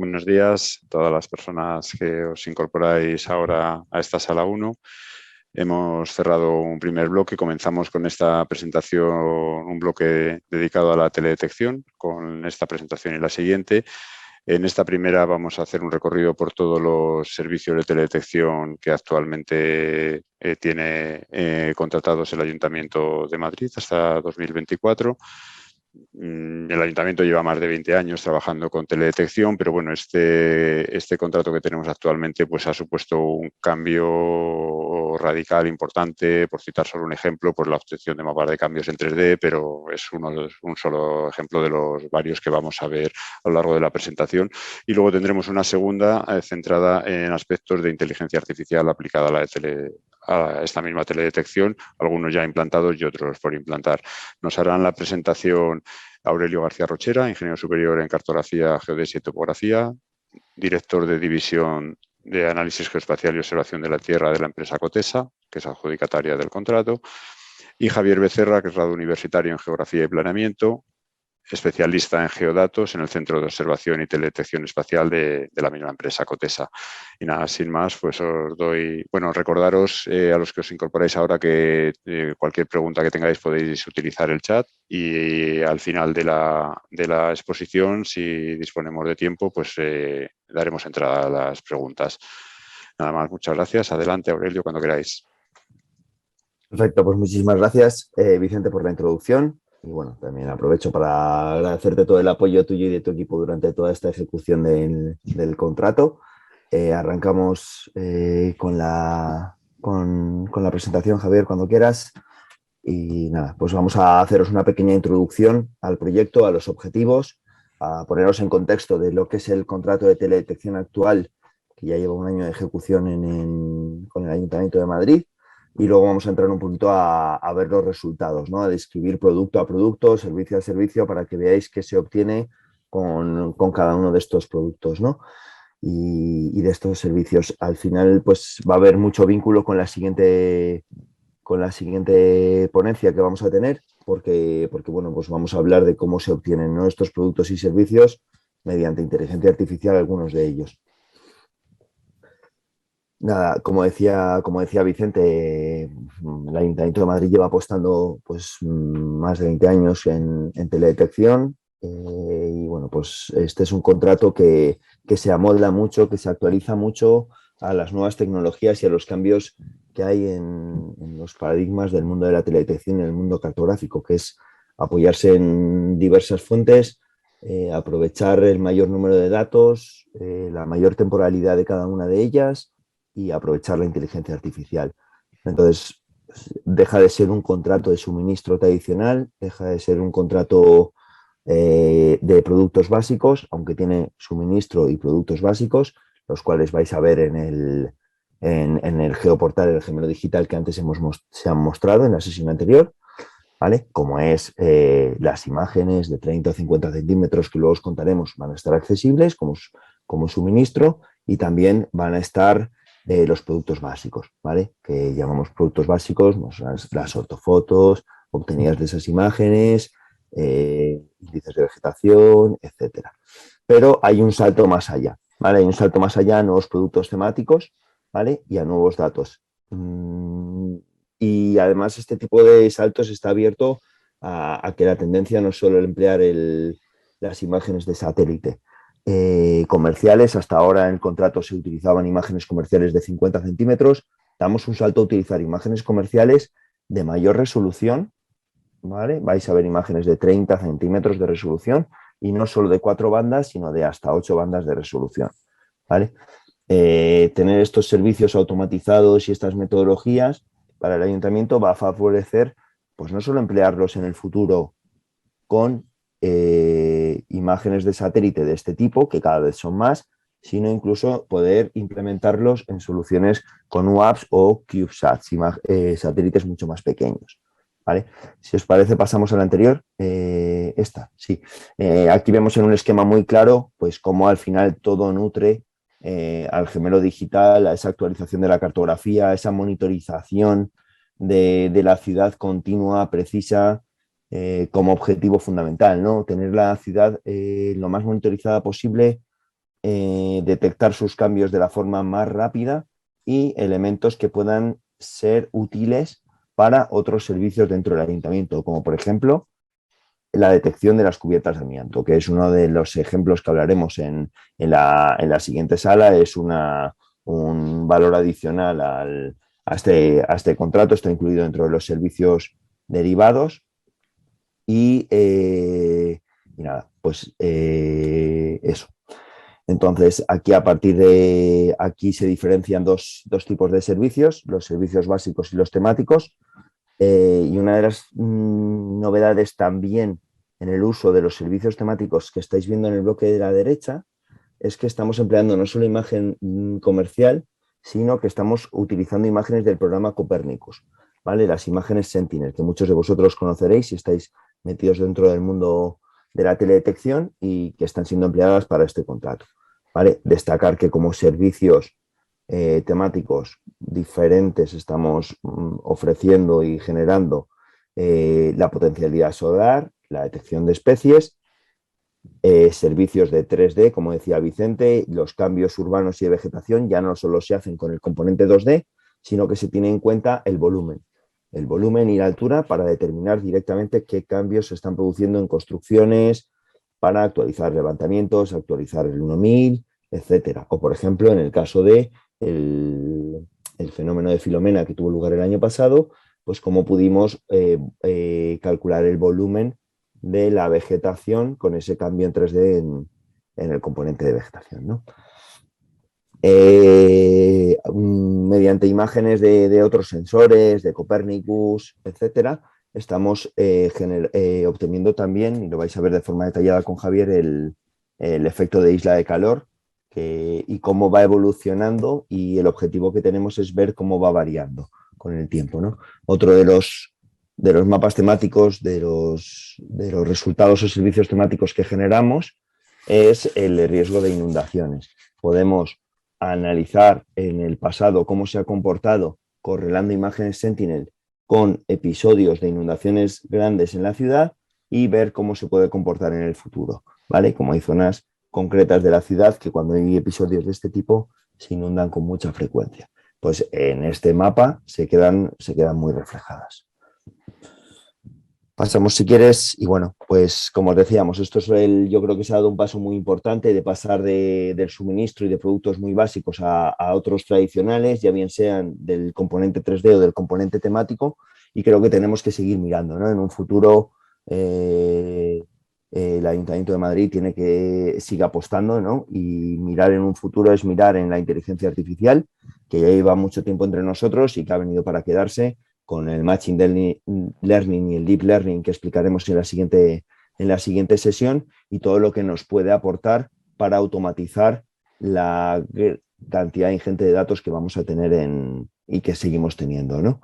buenos días a todas las personas que os incorporáis ahora a esta sala 1. Hemos cerrado un primer bloque, comenzamos con esta presentación, un bloque dedicado a la teledetección, con esta presentación y la siguiente. En esta primera vamos a hacer un recorrido por todos los servicios de teledetección que actualmente tiene contratados el Ayuntamiento de Madrid hasta 2024. El Ayuntamiento lleva más de 20 años trabajando con teledetección, pero bueno, este contrato que tenemos actualmente pues ha supuesto un cambio radical importante. Por citar solo un ejemplo, pues la obtención de mapas de cambios en 3D, pero es un solo ejemplo de los varios que vamos a ver a lo largo de la presentación. Y luego tendremos una segunda centrada en aspectos de inteligencia artificial aplicada a esta misma teledetección, algunos ya implantados y otros por implantar. Nos harán la presentación Aurelio García Rochera, ingeniero superior en cartografía, geodesia y topografía, director de división de análisis geoespacial y observación de la Tierra de la empresa Cotesa, que es adjudicataria del contrato, y Javier Becerra, que es grado universitario en geografía y planeamiento, especialista en geodatos en el Centro de Observación y Teledetección Espacial de la misma empresa Cotesa. Y nada, sin más, pues os doy, bueno, recordaros a los que os incorporáis ahora que cualquier pregunta que tengáis podéis utilizar el chat y al final de la exposición, si disponemos de tiempo, pues daremos entrada a las preguntas. Nada más, muchas gracias. Adelante, Aurelio, cuando queráis. Perfecto, pues muchísimas gracias, Vicente, por la introducción. Y bueno, también aprovecho para agradecerte todo el apoyo tuyo y de tu equipo durante toda esta ejecución del contrato. Arrancamos con la presentación, Javier, cuando quieras. Y nada, pues vamos a haceros una pequeña introducción al proyecto, a los objetivos, a poneros en contexto de lo que es el contrato de teledetección actual, que ya lleva un año de ejecución con el Ayuntamiento de Madrid. Y luego vamos a entrar un poquito a ver los resultados, ¿no? A describir producto a producto, servicio a servicio, para que veáis qué se obtiene con cada uno de estos productos, ¿no? Y de estos servicios. Al final, pues va a haber mucho vínculo con la siguiente ponencia que vamos a tener, porque bueno, pues vamos a hablar de cómo se obtienen, ¿no?, estos productos y servicios mediante inteligencia artificial, algunos de ellos. Nada, como decía Vicente, el Ayuntamiento de Madrid lleva apostando pues más de 20 años en teledetección, y bueno, pues este es un contrato que se amolda mucho, que se actualiza mucho a las nuevas tecnologías y a los cambios que hay en los paradigmas del mundo de la teledetección y en el mundo cartográfico, que es apoyarse en diversas fuentes, aprovechar el mayor número de datos, la mayor temporalidad de cada una de ellas, y aprovechar la inteligencia artificial. Entonces, deja de ser un contrato de suministro tradicional, deja de ser un contrato de productos básicos, aunque tiene suministro y productos básicos, los cuales vais a ver en el geoportal, el gemelo digital que antes se han mostrado en la sesión anterior, ¿vale? Como es las imágenes de 30 o 50 centímetros que luego os contaremos, van a estar accesibles como suministro, y también van a estar los productos básicos, ¿vale? Que llamamos productos básicos, las ortofotos obtenidas de esas imágenes, índices de vegetación, etcétera. Pero hay un salto más allá, ¿vale? Hay un salto más allá a nuevos productos temáticos, ¿vale? Y a nuevos datos. Y además este tipo de saltos está abierto a que la tendencia no es solo el emplear las imágenes de satélite comerciales. Hasta ahora en el contrato se utilizaban imágenes comerciales de 50 centímetros. Damos un salto a utilizar imágenes comerciales de mayor resolución, ¿vale? Vais a ver imágenes de 30 centímetros de resolución, y no solo de 4 bandas, sino de hasta 8 bandas de resolución, ¿vale? Tener estos servicios automatizados y estas metodologías para el ayuntamiento va a favorecer, pues no solo emplearlos en el futuro con imágenes de satélite de este tipo, que cada vez son más, sino incluso poder implementarlos en soluciones con UAPs o CubeSats, satélites mucho más pequeños, ¿vale? Si os parece, pasamos a la anterior. Esta, sí. Aquí vemos en un esquema muy claro pues cómo al final todo nutre al gemelo digital, a esa actualización de la cartografía, a esa monitorización de la ciudad continua, precisa, como objetivo fundamental, ¿no? Tener la ciudad lo más monitorizada posible detectar sus cambios de la forma más rápida y elementos que puedan ser útiles para otros servicios dentro del ayuntamiento, como por ejemplo la detección de las cubiertas de amianto, que es uno de los ejemplos que hablaremos en la siguiente sala. Es un valor adicional a este contrato, está incluido dentro de los servicios derivados y nada, pues eso. Entonces, aquí a partir de aquí se diferencian dos tipos de servicios, los servicios básicos y los temáticos. Y una de las novedades también en el uso de los servicios temáticos que estáis viendo en el bloque de la derecha es que estamos empleando no solo imagen comercial, sino que estamos utilizando imágenes del programa Copernicus, ¿vale? Las imágenes Sentinel, que muchos de vosotros conoceréis si estáis metidos dentro del mundo de la teledetección y que están siendo empleadas para este contrato, ¿vale? Destacar que como servicios temáticos diferentes estamos ofreciendo y generando la potencialidad solar, la detección de especies, servicios de 3D, como decía Vicente, los cambios urbanos y de vegetación ya no solo se hacen con el componente 2D, sino que se tiene en cuenta el volumen y la altura para determinar directamente qué cambios se están produciendo en construcciones, para actualizar levantamientos, actualizar el 1000, etcétera. O, por ejemplo, en el caso de el fenómeno de Filomena que tuvo lugar el año pasado, pues cómo pudimos calcular el volumen de la vegetación con ese cambio en 3D en el componente de vegetación, ¿no? Mediante imágenes de otros sensores, de Copernicus, etcétera, estamos obteniendo también, y lo vais a ver de forma detallada con Javier, el efecto de isla de calor y cómo va evolucionando, y el objetivo que tenemos es ver cómo va variando con el tiempo, ¿no? Otro de los mapas temáticos, de los resultados o servicios temáticos que generamos es el riesgo de inundaciones. Podemos analizar en el pasado cómo se ha comportado correlando imágenes Sentinel con episodios de inundaciones grandes en la ciudad y ver cómo se puede comportar en el futuro, ¿vale? Como hay zonas concretas de la ciudad que cuando hay episodios de este tipo se inundan con mucha frecuencia. Pues en este mapa se quedan muy reflejadas. Pasamos si quieres y bueno, pues como os decíamos, esto es yo creo que se ha dado un paso muy importante de pasar del suministro y de productos muy básicos a otros tradicionales, ya bien sean del componente 3D o del componente temático, y creo que tenemos que seguir mirando, ¿no? En un futuro el Ayuntamiento de Madrid tiene que seguir apostando, ¿no? Y mirar en un futuro es mirar en la inteligencia artificial, que ya lleva mucho tiempo entre nosotros y que ha venido para quedarse, con el Machine Learning y el Deep Learning que explicaremos en la siguiente sesión, y todo lo que nos puede aportar para automatizar la cantidad ingente de datos que vamos a tener y que seguimos teniendo, ¿no?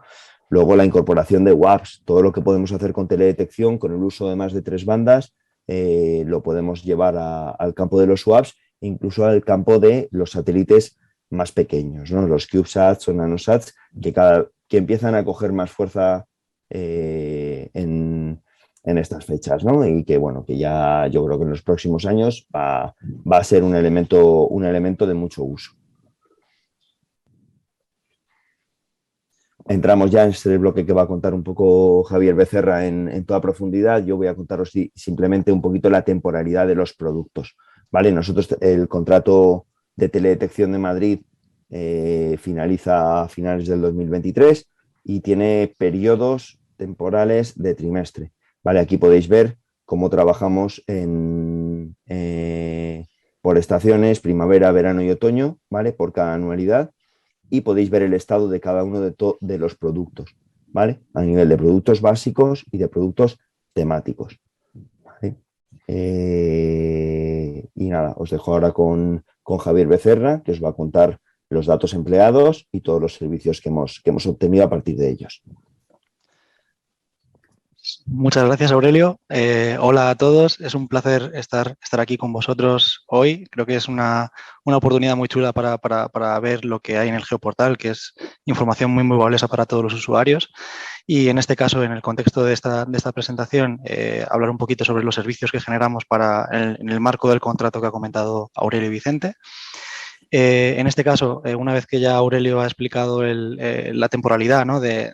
Luego la incorporación de WAPs, todo lo que podemos hacer con teledetección, con el uso de más de 3 bandas, lo podemos llevar al campo de los WAPs, incluso al campo de los satélites más pequeños, ¿no? Los CubeSats o NanoSats, que empiezan a coger más fuerza en estas fechas, ¿no? Y que bueno, que ya yo creo que en los próximos años va a ser un elemento de mucho uso. Entramos ya en este bloque que va a contar un poco Javier Becerra en toda profundidad. Yo voy a contaros simplemente un poquito la temporalidad de los productos, ¿vale? Nosotros, el contrato de teledetección de Madrid finaliza a finales del 2023 y tiene periodos temporales de trimestre, ¿vale? Aquí podéis ver cómo trabajamos por estaciones, primavera, verano y otoño, ¿vale? Por cada anualidad, y podéis ver el estado de cada uno de los productos, ¿vale? A nivel de productos básicos y de productos temáticos, ¿vale? Y nada, os dejo ahora con Javier Becerra, que os va a contar los datos empleados y todos los servicios que hemos obtenido a partir de ellos. Muchas gracias, Aurelio. Hola a todos. Es un placer estar aquí con vosotros hoy. Creo que es una oportunidad muy chula para ver lo que hay en el Geoportal, que es información muy valiosa para todos los usuarios. Y en este caso, en el contexto de esta presentación, hablar un poquito sobre los servicios que generamos en el marco del contrato que ha comentado Aurelio y Vicente. En este caso, una vez que ya Aurelio ha explicado la temporalidad, ¿no?, de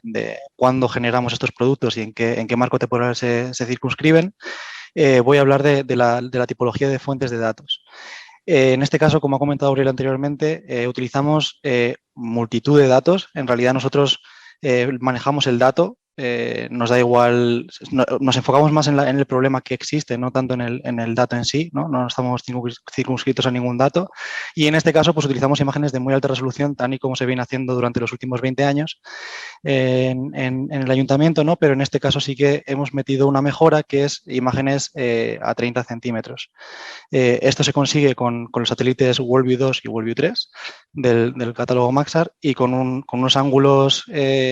cuándo generamos estos productos y en qué marco temporal se circunscriben, voy a hablar de la tipología de fuentes de datos. En este caso, como ha comentado Aurelio anteriormente, utilizamos multitud de datos. En realidad nosotros manejamos el dato, nos da igual, nos enfocamos más en el problema que existe, no tanto en el dato en sí, no estamos circunscritos a ningún dato. Y en este caso, pues utilizamos imágenes de muy alta resolución, tal y como se viene haciendo durante los últimos 20 años en el ayuntamiento, ¿no? Pero en este caso sí que hemos metido una mejora, que es imágenes a 30 centímetros. Esto se consigue con los satélites WorldView 2 y WorldView 3 del catálogo Maxar y con unos ángulos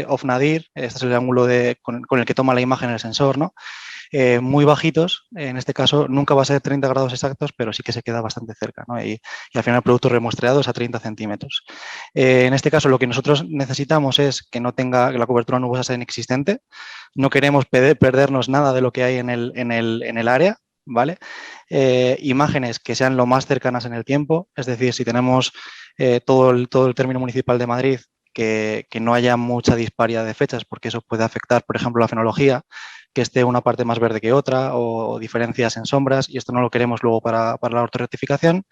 off-nadir. Este es el ángulo con el que toma la imagen el sensor, ¿no? Muy bajitos. En este caso nunca va a ser 30 grados exactos, pero sí que se queda bastante cerca, ¿no? Y al final el producto remuestreado es a 30 centímetros. En este caso lo que nosotros necesitamos es que la cobertura nubosa sea inexistente. No queremos perdernos nada de lo que hay en el área, ¿vale? Imágenes que sean lo más cercanas en el tiempo, es decir, si tenemos todo el término municipal de Madrid, que no haya mucha disparidad de fechas, porque eso puede afectar, por ejemplo, la fenología, que esté una parte más verde que otra o diferencias en sombras, y esto no lo queremos luego para la ortorrectificación.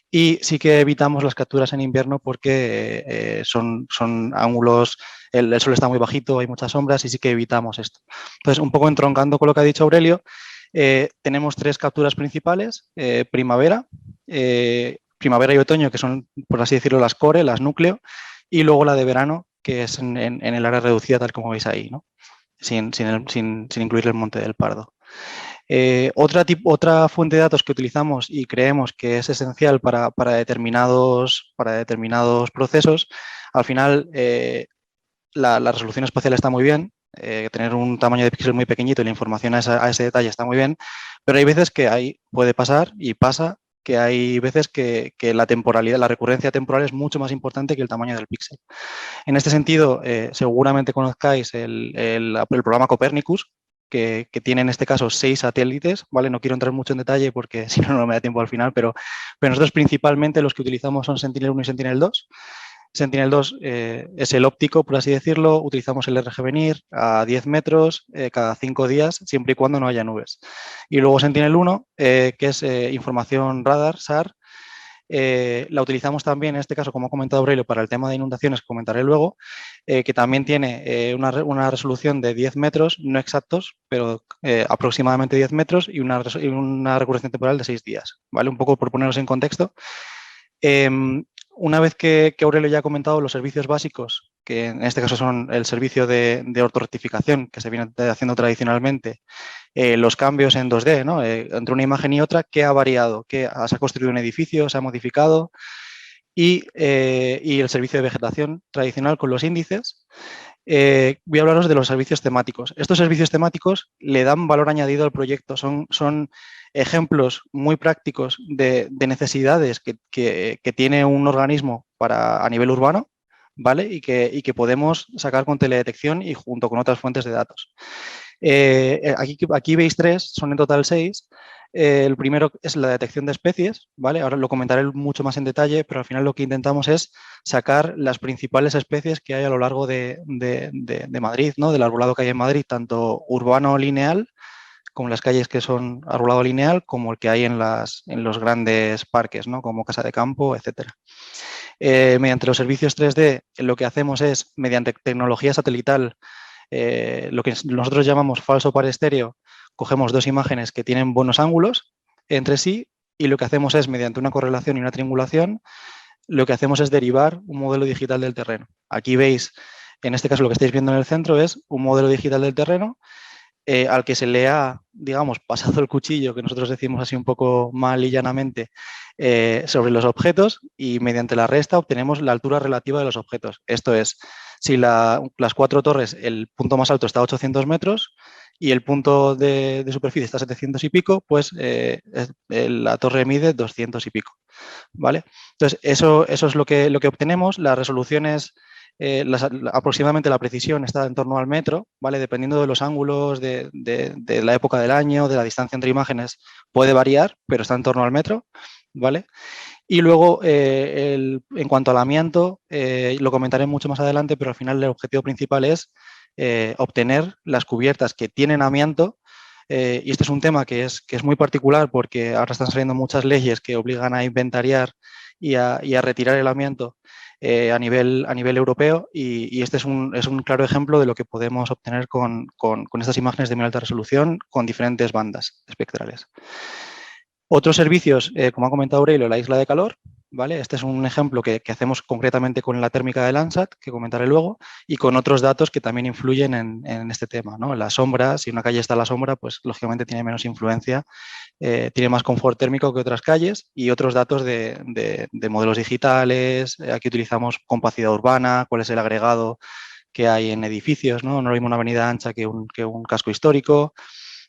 Y sí que evitamos las capturas en invierno porque son ángulos, el sol está muy bajito, hay muchas sombras y sí que evitamos esto. Entonces, un poco entroncando con lo que ha dicho Aurelio, tenemos 3 capturas principales: primavera y otoño, que son, por así decirlo, las core, las núcleo, y luego la de verano, que es en el área reducida, tal como veis ahí, ¿no? Sin incluir el Monte del Pardo. Otra fuente de datos que utilizamos y creemos que es esencial para determinados procesos, al final la resolución espacial está muy bien, tener un tamaño de píxel muy pequeñito y la información a ese detalle está muy bien, pero hay veces que puede pasar y pasa que hay veces que la temporalidad, la recurrencia temporal es mucho más importante que el tamaño del píxel. En este sentido, seguramente conozcáis el programa Copernicus, que tiene en este caso 6 satélites, ¿vale? No quiero entrar mucho en detalle porque si no me da tiempo al final, pero nosotros principalmente los que utilizamos son Sentinel-1 y Sentinel-2. Sentinel-2 es el óptico, por así decirlo. Utilizamos el RGB-NIR a 10 metros cada 5 días, siempre y cuando no haya nubes. Y luego Sentinel-1, que es información radar, SAR. La utilizamos también, en este caso, como ha comentado Aurelio, para el tema de inundaciones, que comentaré luego, que también tiene una resolución de 10 metros, no exactos, pero aproximadamente 10 metros y una recurrencia temporal de 6 días, ¿vale? Un poco por ponerlos en contexto. Una vez que Aurelio ya ha comentado los servicios básicos, que en este caso son el servicio de ortorrectificación que se viene haciendo tradicionalmente, los cambios en 2D, ¿no? Entre una imagen y otra, ¿qué ha variado? ¿Se ha construido un edificio? ¿Se ha modificado? Y el servicio de vegetación tradicional con los índices. Voy a hablaros de los servicios temáticos. Estos servicios temáticos le dan valor añadido al proyecto. Son ejemplos muy prácticos de necesidades que tiene un organismo a nivel urbano, ¿vale? Y que podemos sacar con teledetección y junto con otras fuentes de datos. Aquí veis 3, son en total 6. El primero es la detección de especies, ¿vale? Ahora lo comentaré mucho más en detalle, pero al final lo que intentamos es sacar las principales especies que hay a lo largo de Madrid, ¿no? Del arbolado que hay en Madrid, tanto urbano lineal, como las calles que son arbolado lineal, como el que hay en los grandes parques, ¿no? Como Casa de Campo, etcétera. Mediante los servicios 3D, lo que hacemos es, mediante tecnología satelital, lo que nosotros llamamos falso par estéreo, cogemos 2 imágenes que tienen buenos ángulos entre sí y lo que hacemos es, mediante una correlación y una triangulación, lo que hacemos es derivar un modelo digital del terreno. Aquí veis, en este caso lo que estáis viendo en el centro es un modelo digital del terreno al que se le ha, digamos, pasado el cuchillo, que nosotros decimos así un poco mal y llanamente, sobre los objetos, y mediante la resta obtenemos la altura relativa de los objetos. Esto es, si las 4 torres, el punto más alto está a 800 metros y el punto de superficie está a 700 y pico, pues la torre mide 200 y pico, ¿vale? Entonces, eso es lo que obtenemos. Las resoluciones, aproximadamente la precisión está en torno al metro, ¿vale? Dependiendo de los ángulos, de la época del año, de la distancia entre imágenes, puede variar, pero está en torno al metro, ¿vale? Y luego, en cuanto al amianto, lo comentaré mucho más adelante, pero al final el objetivo principal es obtener las cubiertas que tienen amianto. Y este es un tema que es muy particular porque ahora están saliendo muchas leyes que obligan a inventariar y a retirar el amianto a nivel europeo, y este es un claro ejemplo de lo que podemos obtener con estas imágenes de muy alta resolución con diferentes bandas espectrales. Otros servicios, como ha comentado Aurelio, la isla de calor, ¿vale? Este es un ejemplo que hacemos concretamente con la térmica de Landsat, que comentaré luego, y con otros datos que también influyen en este tema, ¿no? La sombra, si una calle está a la sombra, pues lógicamente tiene menos influencia, tiene más confort térmico que otras calles, y otros datos de modelos digitales. Aquí utilizamos compacidad urbana, cuál es el agregado que hay en edificios, ¿no? No es lo mismo una avenida ancha que un casco histórico.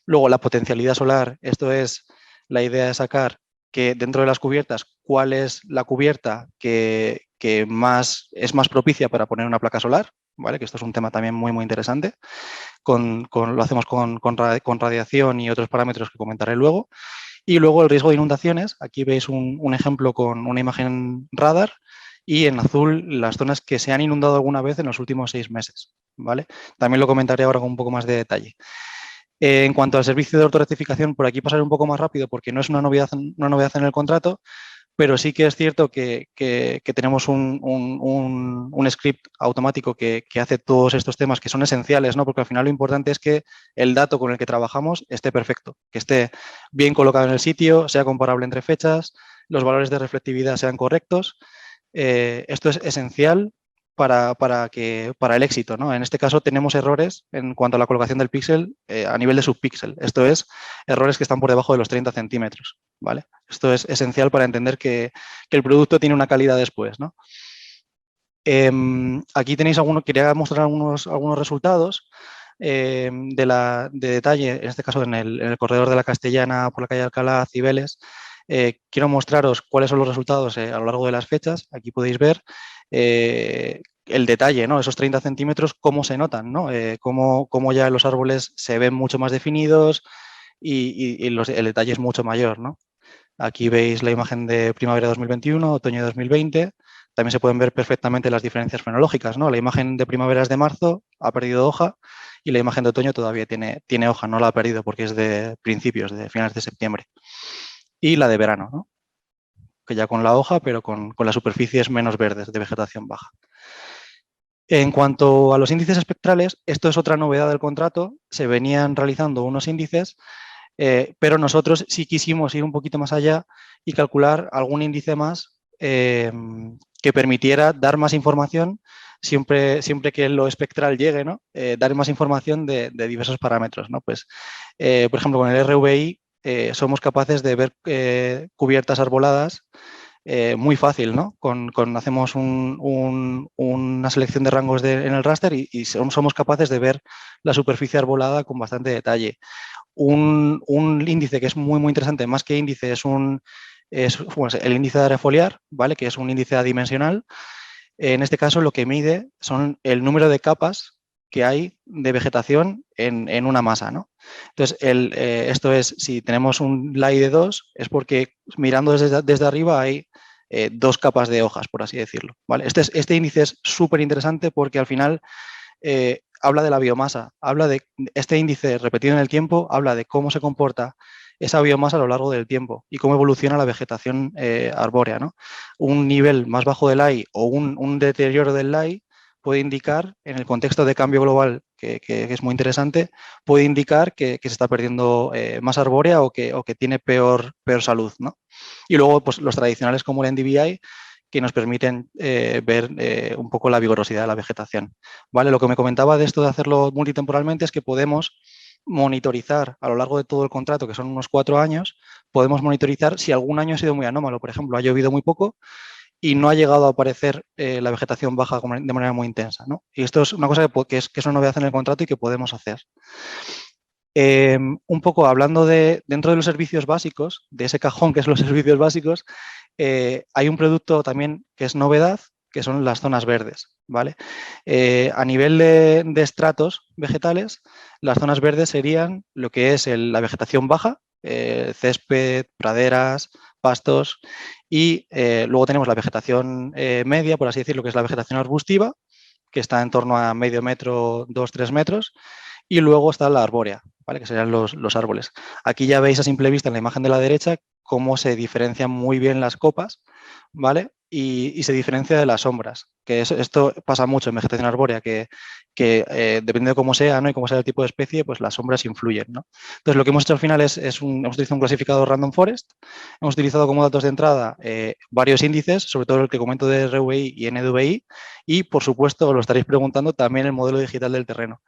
Luego, la potencialidad solar, esto es la idea de sacar que dentro de las cubiertas, cuál es la cubierta que es más propicia para poner una placa solar, ¿vale? Que esto es un tema también muy, muy interesante. Lo hacemos con radiación y otros parámetros que comentaré luego. Y luego el riesgo de inundaciones. Aquí veis un ejemplo con una imagen radar, y en azul las zonas que se han inundado alguna vez en los últimos 6 meses, ¿vale? También lo comentaré ahora con un poco más de detalle. En cuanto al servicio de ortorrectificación, por aquí pasaré un poco más rápido porque no es una novedad en el contrato, pero sí que es cierto que tenemos un script automático que hace todos estos temas que son esenciales, ¿no? Porque al final lo importante es que el dato con el que trabajamos esté perfecto, que esté bien colocado en el sitio, sea comparable entre fechas, los valores de reflectividad sean correctos. Esto es esencial para el éxito, ¿no? En este caso tenemos errores en cuanto a la colocación del píxel a nivel de subpíxel. Esto es, errores que están por debajo de los 30 centímetros, ¿vale? Esto es esencial para entender que el producto tiene una calidad después, ¿no? Aquí tenéis quería mostrar algunos resultados de detalle, en este caso en el corredor de la Castellana por la calle Alcalá, Cibeles. Quiero mostraros cuáles son los resultados a lo largo de las fechas. Aquí podéis ver el detalle, ¿no? Esos 30 centímetros, cómo se notan, ¿no? Cómo ya los árboles se ven mucho más definidos y el detalle es mucho mayor, ¿no? Aquí veis la imagen de primavera 2021, otoño 2020. También se pueden ver perfectamente las diferencias fenológicas, ¿no? La imagen de primavera es de marzo, ha perdido hoja, y la imagen de otoño todavía tiene hoja, no la ha perdido porque es de principios, de finales de septiembre. Y la de verano, ¿no? Que ya con la hoja, pero con las superficies menos verdes, de vegetación baja. En cuanto a los índices espectrales, esto es otra novedad del contrato. Se venían realizando unos índices, pero nosotros sí quisimos ir un poquito más allá y calcular algún índice más que permitiera dar más información siempre que lo espectral llegue, ¿no? Dar más información de diversos parámetros, ¿no? Pues, por ejemplo, con el RVI somos capaces de ver cubiertas arboladas muy fácil, ¿no? Hacemos una selección de rangos en el raster y somos capaces de ver la superficie arbolada con bastante detalle. Un índice que es muy, muy interesante, más que índice, es el índice de área foliar, ¿vale? Que es un índice adimensional. En este caso, lo que mide son el número de capas que hay de vegetación en una masa, ¿no? Entonces, esto es, si tenemos un LAI de 2, es porque mirando desde arriba hay 2 capas de hojas, por así decirlo, ¿vale? Este índice es súper interesante porque al final habla de la biomasa, este índice repetido en el tiempo, habla de cómo se comporta esa biomasa a lo largo del tiempo y cómo evoluciona la vegetación arbórea, ¿no? Un nivel más bajo del LAI o un deterioro del LAI puede indicar, en el contexto de cambio global, que es muy interesante, puede indicar que se está perdiendo más arbórea o que tiene peor salud, ¿no? Y luego, pues, los tradicionales como el NDVI, que nos permiten ver un poco la vigorosidad de la vegetación, ¿vale? Lo que me comentaba de esto de hacerlo multitemporalmente es que podemos monitorizar a lo largo de todo el contrato, que son unos 4 años, podemos monitorizar si algún año ha sido muy anómalo. Por ejemplo, ha llovido muy poco y no ha llegado a aparecer la vegetación baja de manera muy intensa, ¿no? Y esto es una cosa que es una novedad en el contrato y que podemos hacer. Un poco hablando dentro de los servicios básicos, de ese cajón que es los servicios básicos, hay un producto también que es novedad, que son las zonas verdes, ¿vale? A nivel de estratos vegetales, las zonas verdes serían lo que es la vegetación baja, césped, praderas, pastos, y luego tenemos la vegetación media, por así decirlo, que es la vegetación arbustiva, que está en torno a medio metro, 2-3 metros, y luego está la arbórea, ¿vale? Que serían los árboles. Aquí ya veis a simple vista en la imagen de la derecha cómo se diferencian muy bien las copas, ¿vale? Y se diferencia de las sombras, que esto pasa mucho en vegetación arbórea, que dependiendo de cómo sea, ¿no? Y cómo sea el tipo de especie, pues las sombras influyen, ¿no? Entonces, lo que hemos hecho al final hemos utilizado un clasificador Random Forest, hemos utilizado como datos de entrada varios índices, sobre todo el que comento de RVI y NDVI, y por supuesto, os lo estaréis preguntando, también el modelo digital del terreno.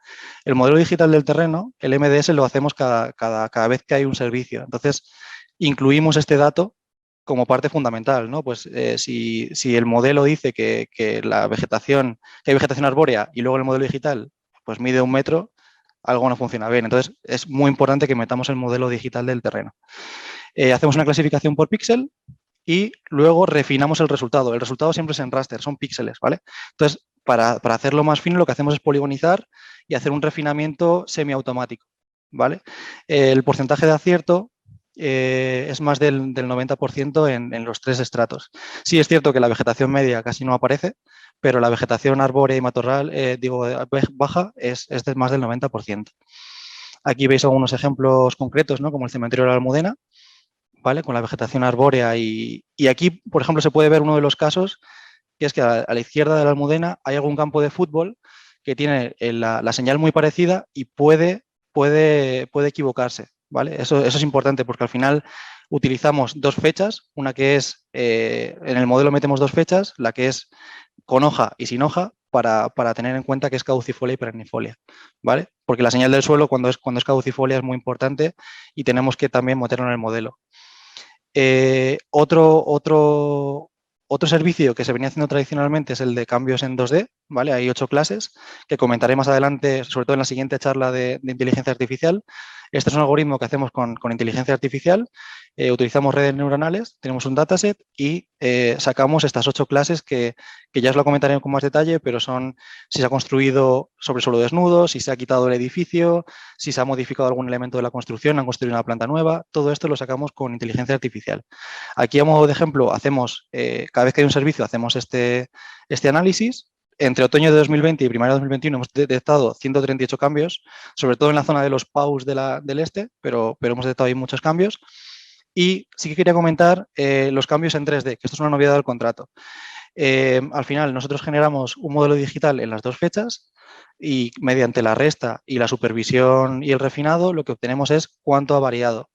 El modelo digital del terreno, el MDS, lo hacemos cada vez que hay un servicio. Entonces, incluimos este dato como parte fundamental, ¿no? Pues si el modelo dice que hay vegetación arbórea y luego el modelo digital pues mide 1 metro, algo no funciona bien. Entonces, es muy importante que metamos el modelo digital del terreno. Hacemos una clasificación por píxel y luego refinamos el resultado. El resultado siempre es en raster, son píxeles, ¿vale? Entonces, para hacerlo más fino, lo que hacemos es poligonizar y hacer un refinamiento semiautomático, ¿vale? El porcentaje de acierto es más del 90% en los 3 estratos. Sí es cierto que la vegetación media casi no aparece, pero la vegetación arbórea y matorral, baja, es de más del 90%. Aquí veis algunos ejemplos concretos, ¿no? Como el cementerio de la Almudena, ¿vale? Con la vegetación arbórea y aquí, por ejemplo, se puede ver uno de los casos, que es que a la izquierda de la Almudena hay algún campo de fútbol que tiene la señal muy parecida y puede equivocarse, ¿vale? Eso es importante porque al final utilizamos 2 fechas, una que es, en el modelo metemos 2 fechas, la que es con hoja y sin hoja, para tener en cuenta que es caducifolia y perennifolia, ¿vale? Porque la señal del suelo cuando es caducifolia es muy importante y tenemos que también meterlo en el modelo. Otro servicio que se venía haciendo tradicionalmente es el de cambios en 2D, ¿vale? Hay 8 clases que comentaré más adelante, sobre todo en la siguiente charla de inteligencia artificial. Este es un algoritmo que hacemos con inteligencia artificial. Utilizamos redes neuronales, tenemos un dataset y sacamos estas 8 clases que ya os lo comentaré con más detalle, pero son si se ha construido sobre suelo desnudo, si se ha quitado el edificio, si se ha modificado algún elemento de la construcción, han construido una planta nueva. Todo esto lo sacamos con inteligencia artificial. Aquí, a modo de ejemplo, cada vez que hay un servicio, hacemos este análisis. Entre otoño de 2020 y primavera de 2021 hemos detectado 138 cambios, sobre todo en la zona de los PAUs del este, pero hemos detectado ahí muchos cambios. Y sí que quería comentar los cambios en 3D, que esto es una novedad del contrato. Al final, nosotros generamos un modelo digital en las 2 fechas y mediante la resta y la supervisión y el refinado, lo que obtenemos es cuánto ha variado.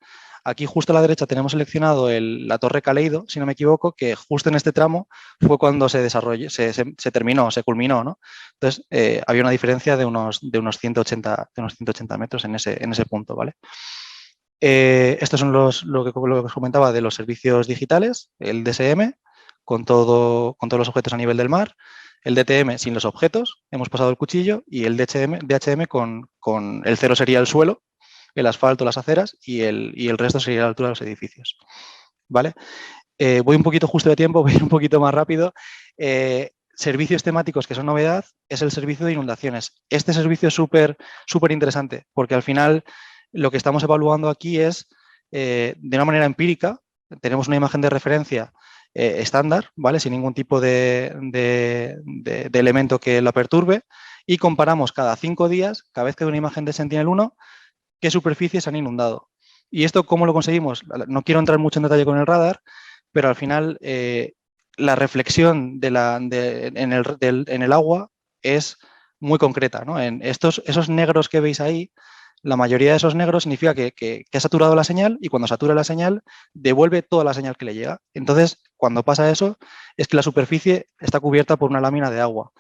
Aquí justo a la derecha tenemos seleccionado la torre Caleido, si no me equivoco, que justo en este tramo fue cuando se desarrolló, se terminó, se culminó, ¿no? Entonces, había una diferencia de unos 180 metros en ese punto, ¿vale? Estos son lo que os comentaba de los servicios digitales, el DSM, con todos los objetos a nivel del mar, el DTM sin los objetos, hemos pasado el cuchillo, y el DHM con el cero sería el suelo, el asfalto, las aceras, y el resto sería la altura de los edificios, ¿vale? Voy un poquito justo de tiempo, voy un poquito más rápido. Servicios temáticos que son novedad es el servicio de inundaciones. Este servicio es súper interesante porque al final lo que estamos evaluando aquí es de una manera empírica. Tenemos una imagen de referencia estándar, ¿vale? Sin ningún tipo de elemento que la perturbe, y comparamos cada 5 días, cada vez que hay una imagen de Sentinel-1, qué superficies han inundado. ¿Y esto cómo lo conseguimos? No quiero entrar mucho en detalle con el radar, pero al final la reflexión en el agua es muy concreta, ¿no? En esos negros que veis ahí, la mayoría de esos negros significa que ha saturado la señal, y cuando satura la señal devuelve toda la señal que le llega. Entonces, cuando pasa eso, es que la superficie está cubierta por una lámina de agua.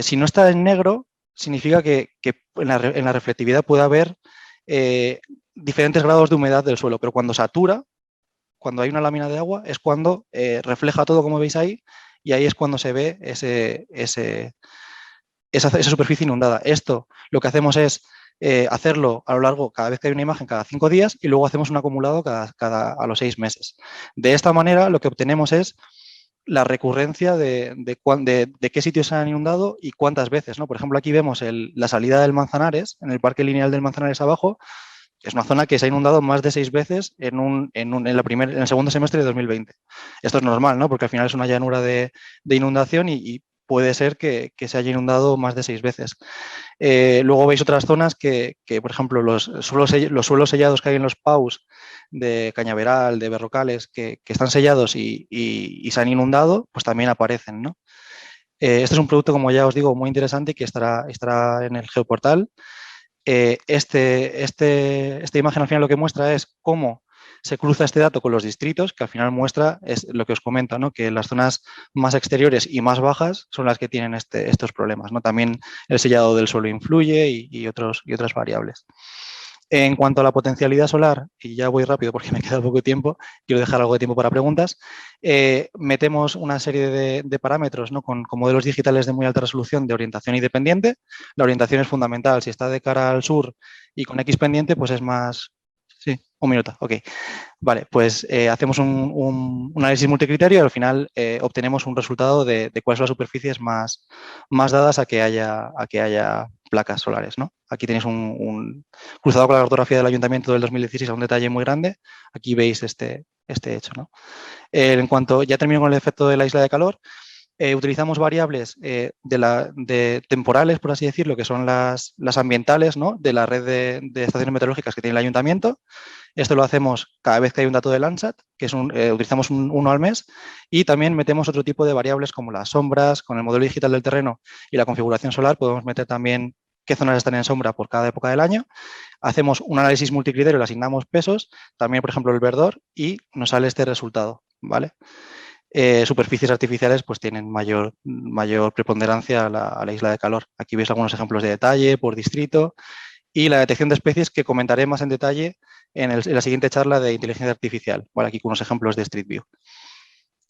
Si no está en negro, significa que en la reflectividad puede haber diferentes grados de humedad del suelo, pero cuando satura, cuando hay una lámina de agua, es cuando refleja todo, como veis ahí, y ahí es cuando se ve esa superficie inundada. Esto lo que hacemos es hacerlo a lo largo, cada vez que hay una imagen, cada 5 días, y luego hacemos un acumulado a los 6 meses. De esta manera, lo que obtenemos es la recurrencia de qué sitios se han inundado y cuántas veces, ¿no? Por ejemplo, aquí vemos la salida del Manzanares, en el Parque Lineal del Manzanares abajo, que es una zona que se ha inundado más de 6 veces en el segundo semestre de 2020. Esto es normal, ¿no? Porque al final es una llanura de inundación y puede ser que se haya inundado más de 6 veces. Luego veis otras zonas que, por ejemplo, los suelos sellados que hay en los PAUs de Cañaveral, de Berrocales, que están sellados y se han inundado, pues también aparecen, ¿no? Este es un producto, como ya os digo, muy interesante y que estará en el geoportal. Esta imagen al final lo que muestra es cómo se cruza este dato con los distritos, que al final muestra es lo que os comento, ¿no? Que las zonas más exteriores y más bajas son las que tienen estos problemas, ¿no? También el sellado del suelo influye y otras variables. En cuanto a la potencialidad solar, y ya voy rápido porque me queda poco tiempo, quiero dejar algo de tiempo para preguntas, metemos una serie de parámetros, ¿no? con modelos digitales de muy alta resolución de orientación independiente. La orientación es fundamental. Si está de cara al sur y con X pendiente, pues es más... Sí, un minuto, ok. Vale, pues hacemos un análisis multicriterio y al final obtenemos un resultado de cuáles son las superficies más dadas a que haya placas solares, ¿no? Aquí tenéis un cruzado con la cartografía del Ayuntamiento del 2016 a un detalle muy grande. Aquí veis este hecho, ¿no? En cuanto, ya termino con el efecto de la isla de calor, utilizamos variables de temporales, por así decirlo, que son las ambientales, ¿no? De la red de estaciones meteorológicas que tiene el Ayuntamiento. Esto lo hacemos cada vez que hay un dato de Landsat, que es utilizamos uno al mes, y también metemos otro tipo de variables como las sombras. Con el modelo digital del terreno y la configuración solar podemos meter también qué zonas están en sombra por cada época del año. Hacemos un análisis multicriterio, le asignamos pesos, también, por ejemplo, el verdor, y nos sale este resultado, ¿vale? Superficies artificiales pues tienen mayor preponderancia a la isla de calor. Aquí veis algunos ejemplos de detalle por distrito y la detección de especies que comentaré más en detalle en la siguiente charla de inteligencia artificial. Bueno, aquí con unos ejemplos de Street View.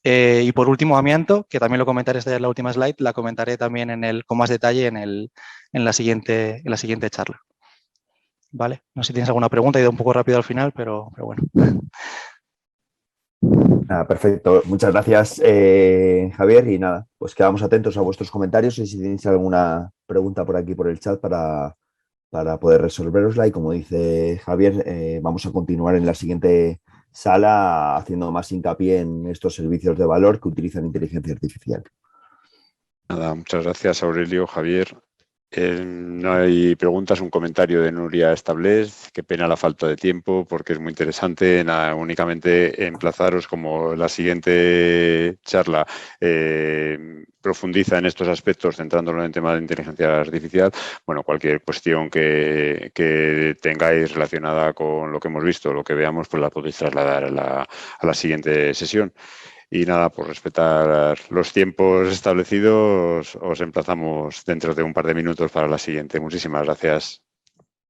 Y por último, amianto, que también lo comentaré, esta es la última slide, la comentaré también con más detalle en la siguiente charla. ¿Vale? No sé si tienes alguna pregunta, he ido un poco rápido al final, pero bueno. Perfecto, muchas gracias, Javier, y nada, pues quedamos atentos a vuestros comentarios y si tenéis alguna pregunta por aquí por el chat para poder resolverosla, y como dice Javier, vamos a continuar en la siguiente sala haciendo más hincapié en estos servicios de valor que utilizan inteligencia artificial. Nada, muchas gracias, Aurelio, Javier. No hay preguntas, un comentario de Nuria Establez. Qué pena la falta de tiempo porque es muy interesante. Nada, únicamente emplazaros, como la siguiente charla profundiza en estos aspectos, centrándolo en el tema de inteligencia artificial. Bueno, cualquier cuestión que tengáis relacionada con lo que hemos visto, lo que veamos, pues la podéis trasladar a la siguiente sesión. Y nada, por respetar los tiempos establecidos, os emplazamos dentro de un par de minutos para la siguiente. Muchísimas gracias.